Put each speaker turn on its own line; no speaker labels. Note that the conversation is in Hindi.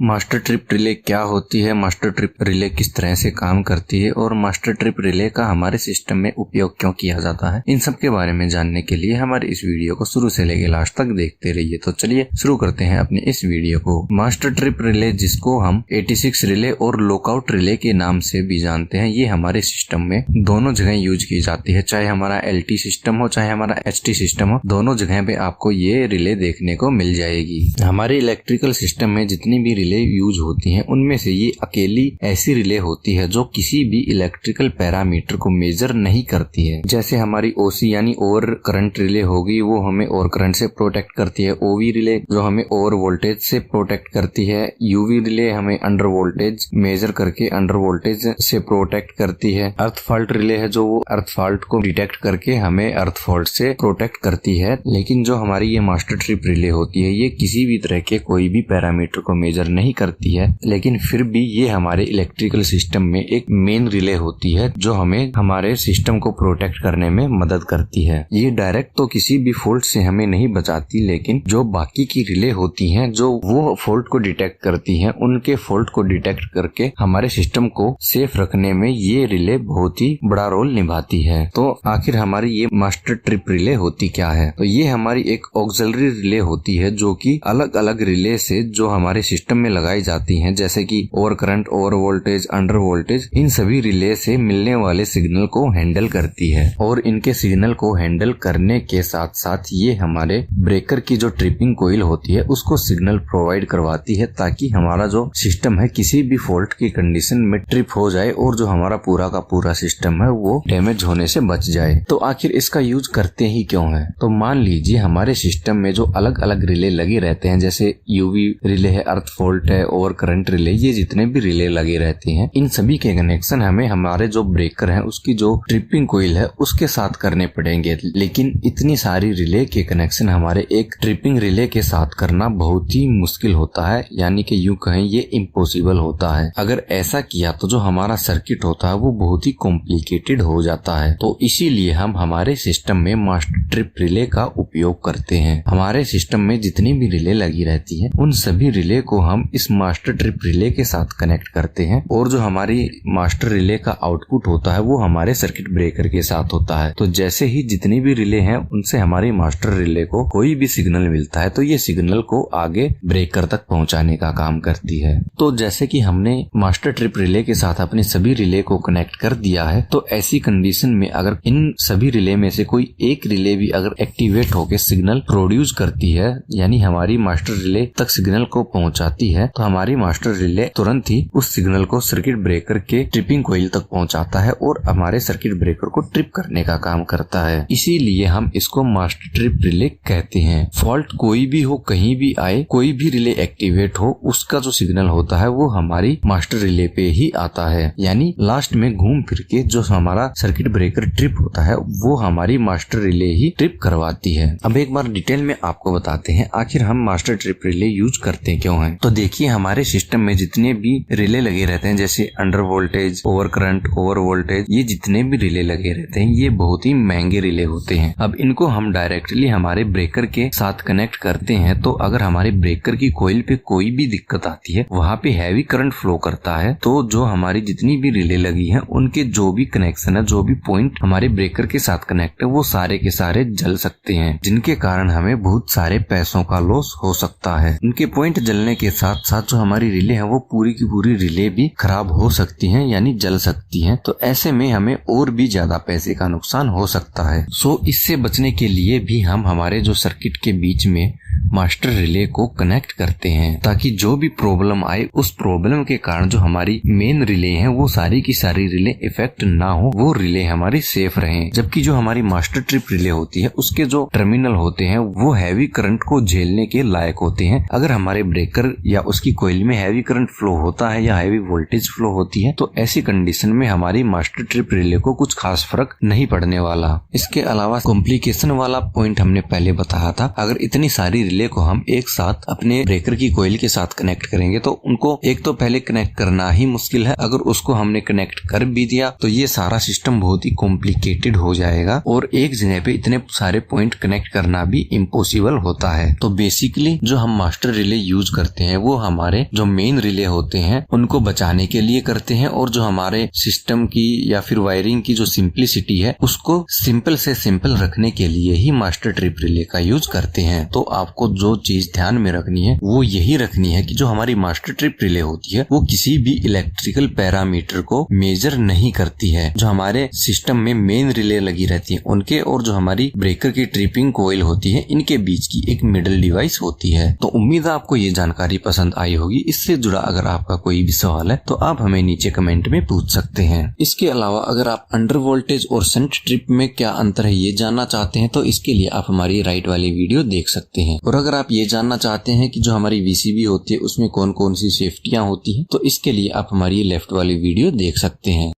मास्टर ट्रिप रिले क्या होती है, मास्टर ट्रिप रिले किस तरह से काम करती है और मास्टर ट्रिप रिले का हमारे सिस्टम में उपयोग क्यों किया जाता है, इन सब के बारे में जानने के लिए हमारे इस वीडियो को शुरू से लेकर लास्ट तक देखते रहिए। तो चलिए शुरू करते हैं अपने इस वीडियो को। मास्टर ट्रिप रिले, जिसको हम 86 रिले और लॉकआउट रिले के नाम से भी जानते हैं, ये हमारे सिस्टम में दोनों जगह यूज की जाती है। चाहे हमारा LT सिस्टम हो चाहे हमारा HT सिस्टम हो, दोनों जगह पे आपको ये रिले देखने को मिल जाएगी। हमारे इलेक्ट्रिकल सिस्टम में जितनी भी रिले यूज होती हैं, उनमें से ये अकेली ऐसी रिले होती है जो किसी भी इलेक्ट्रिकल पैरामीटर को मेजर नहीं करती है। जैसे हमारी OC यानी ओवर करंट रिले होगी, वो हमें ओवर करंट से प्रोटेक्ट करती है। OV रिले जो हमें ओवर वोल्टेज से प्रोटेक्ट करती है। UV रिले हमें अंडर वोल्टेज मेजर करके अंडर वोल्टेज से प्रोटेक्ट करती है। अर्थ फॉल्ट रिले है जो वो अर्थ फॉल्ट को डिटेक्ट करके हमें अर्थ फॉल्ट से प्रोटेक्ट करती है। लेकिन जो हमारी ये मास्टर ट्रिप रिले होती है, ये किसी भी तरह के कोई भी पैरामीटर को मेजर नहीं करती है, लेकिन फिर भी ये हमारे इलेक्ट्रिकल सिस्टम में एक मेन रिले होती है जो हमें हमारे सिस्टम को प्रोटेक्ट करने में मदद करती है। ये डायरेक्ट तो किसी भी फॉल्ट से हमें नहीं बचाती, लेकिन जो बाकी की रिले होती हैं जो वो फॉल्ट को डिटेक्ट करती हैं, उनके फॉल्ट को डिटेक्ट करके हमारे सिस्टम को सेफ रखने में ये रिले बहुत ही बड़ा रोल निभाती है। तो आखिर हमारी ये मास्टर ट्रिप रिले होती क्या है? तो ये हमारी एक ऑक्सिलरी रिले होती है जो कि अलग अलग रिले से जो हमारे सिस्टम में लगाई जाती हैं, जैसे कि over current, over voltage, under voltage, इन सभी रिले से मिलने वाले सिग्नल को हैंडल करती है। और इनके सिग्नल को हैंडल करने के साथ साथ ये हमारे ब्रेकर की जो ट्रिपिंग कोइल होती है उसको सिग्नल प्रोवाइड करवाती है, ताकि हमारा जो सिस्टम है किसी भी फॉल्ट की कंडीशन में ट्रिप हो जाए और जो हमारा पूरा का पूरा सिस्टम है वो डैमेज होने से बच जाए। तो आखिर इसका यूज करते ही क्यों है? तो मान लीजिए हमारे सिस्टम में जो अलग अलग रिले लगे रहते हैं, जैसे UV रिले है, अर्थ फॉल्ट है, ओवर करंट रिले, ये जितने भी रिले लगे रहते हैं, इन सभी के कनेक्शन हमें हमारे जो ब्रेकर है उसकी जो ट्रिपिंग कोइल है उसके साथ करने पड़ेंगे। लेकिन इतनी सारी रिले के कनेक्शन हमारे एक ट्रिपिंग रिले के साथ करना बहुत ही मुश्किल होता है, यानी कि यूं कहें ये इम्पॉसिबल होता है। अगर ऐसा किया तो जो हमारा सर्किट होता है वो बहुत ही कॉम्प्लिकेटेड हो जाता है। तो इसीलिए हम हमारे सिस्टम में मास्टर ट्रिप रिले का उपयोग करते हैं। हमारे सिस्टम में जितनी भी रिले लगी रहती है उन सभी रिले को हम इस मास्टर ट्रिप रिले के साथ कनेक्ट करते हैं, और जो हमारी मास्टर रिले का आउटपुट होता है वो हमारे सर्किट ब्रेकर के साथ होता है। तो जैसे ही जितनी भी रिले हैं उनसे हमारी मास्टर रिले को कोई भी सिग्नल मिलता है तो ये सिग्नल को आगे ब्रेकर तक पहुंचाने का काम करती है। तो जैसे कि हमने मास्टर ट्रिप रिले के साथ अपने सभी रिले को कनेक्ट कर दिया है, तो ऐसी कंडीशन में अगर इन सभी रिले में से कोई एक रिले भी अगर एक्टिवेट होकर सिग्नल प्रोड्यूस करती है, यानी हमारी मास्टर रिले तक सिग्नल को पहुंचाती है, तो हमारी मास्टर रिले तुरंत ही उस सिग्नल को सर्किट ब्रेकर के ट्रिपिंग कोइल तक पहुंचाता है और हमारे सर्किट ब्रेकर को ट्रिप करने का काम करता है। इसीलिए हम इसको मास्टर ट्रिप रिले कहते हैं। फॉल्ट कोई भी हो, कहीं भी आए, कोई भी रिले एक्टिवेट हो, उसका जो सिग्नल होता है वो हमारी मास्टर रिले पे ही आता है, यानी लास्ट में घूम फिर के जो हमारा सर्किट ब्रेकर ट्रिप होता है वो हमारी मास्टर रिले ही ट्रिप करवाती है। अब एक बार डिटेल में आपको बताते हैं आखिर हम मास्टर ट्रिप रिले यूज करते क्यों हैं। तो देखिए हमारे सिस्टम में जितने भी रिले लगे रहते हैं, जैसे under voltage, over current, over voltage, ये जितने भी रिले लगे रहते हैं ये बहुत ही महंगे रिले होते हैं। अब इनको हम डायरेक्टली हमारे ब्रेकर के साथ कनेक्ट करते हैं, तो अगर हमारे ब्रेकर की कोइल पे कोई भी दिक्कत आती है, वहाँ पे हैवी करंट फ्लो करता है, तो जो हमारी जितनी भी रिले लगी है उनके जो भी कनेक्शन है, जो भी पॉइंट हमारे ब्रेकर के साथ कनेक्ट है, वो सारे के सारे जल सकते हैं, जिनके कारण हमें बहुत सारे पैसों का लॉस हो सकता है। उनके पॉइंट जलने के साथ साथ जो हमारी रिले है वो पूरी की पूरी रिले भी खराब हो सकती हैं, यानी जल सकती हैं। तो ऐसे में हमें और भी ज्यादा पैसे का नुकसान हो सकता है। सो इससे बचने के लिए भी हम हमारे जो सर्किट के बीच में मास्टर रिले को कनेक्ट करते हैं, ताकि जो भी प्रॉब्लम आए उस प्रॉब्लम के कारण जो हमारी मेन रिले हैं वो सारी की सारी रिले इफेक्ट ना हो, वो रिले हमारी सेफ रहें। जबकि जो हमारी मास्टर ट्रिप रिले होती है उसके जो टर्मिनल होते हैं वो हैवी करंट को झेलने के लायक होते हैं। अगर हमारे ब्रेकर या उसकी कोइल में हैवी करंट फ्लो होता है या हैवी वोल्टेज फ्लो होती है, तो ऐसी कंडीशन में हमारी मास्टर ट्रिप रिले को कुछ खास फर्क नहीं पड़ने वाला। इसके अलावा कॉम्प्लिकेशन वाला पॉइंट हमने पहले बताया था, अगर इतनी सारी रिले रिले को हम एक साथ अपने ब्रेकर की कॉइल के साथ कनेक्ट करेंगे तो उनको एक तो पहले कनेक्ट करना ही मुश्किल है। अगर उसको हमने कनेक्ट कर भी दिया तो ये सारा सिस्टम बहुत ही कॉम्प्लिकेटेड हो जाएगा और एक जगह पे इतने सारे पॉइंट कनेक्ट करना भी इम्पॉसिबल होता है। तो बेसिकली जो हम मास्टर रिले यूज करते हैं वो हमारे जो मेन रिले होते हैं उनको बचाने के लिए करते हैं, और जो हमारे सिस्टम की या फिर वायरिंग की जो सिंप्लिसिटी है उसको सिंपल से सिंपल रखने के लिए ही मास्टर ट्रिप रिले का यूज करते हैं। तो आपको जो चीज ध्यान में रखनी है वो यही रखनी है कि जो हमारी मास्टर ट्रिप रिले होती है वो किसी भी इलेक्ट्रिकल पैरामीटर को मेजर नहीं करती है। जो हमारे सिस्टम में मेन रिले लगी रहती है उनके और जो हमारी ब्रेकर की ट्रिपिंग कॉइल होती है इनके बीच की एक मिडल डिवाइस होती है। तो उम्मीद है आपको ये जानकारी पसंद आई होगी। इससे जुड़ा अगर आपका कोई भी सवाल है तो आप हमें नीचे कमेंट में पूछ सकते हैं। इसके अलावा अगर आप अंडर वोल्टेज और शंट ट्रिप में क्या अंतर है ये जानना चाहते हैं तो इसके लिए आप हमारी राइट वाली वीडियो देख सकते हैं। और अगर आप ये जानना चाहते हैं कि जो हमारी VCB होती है उसमें कौन कौन सी सेफ्टियां होती हैं तो इसके लिए आप हमारी लेफ्ट वाली वीडियो देख सकते हैं।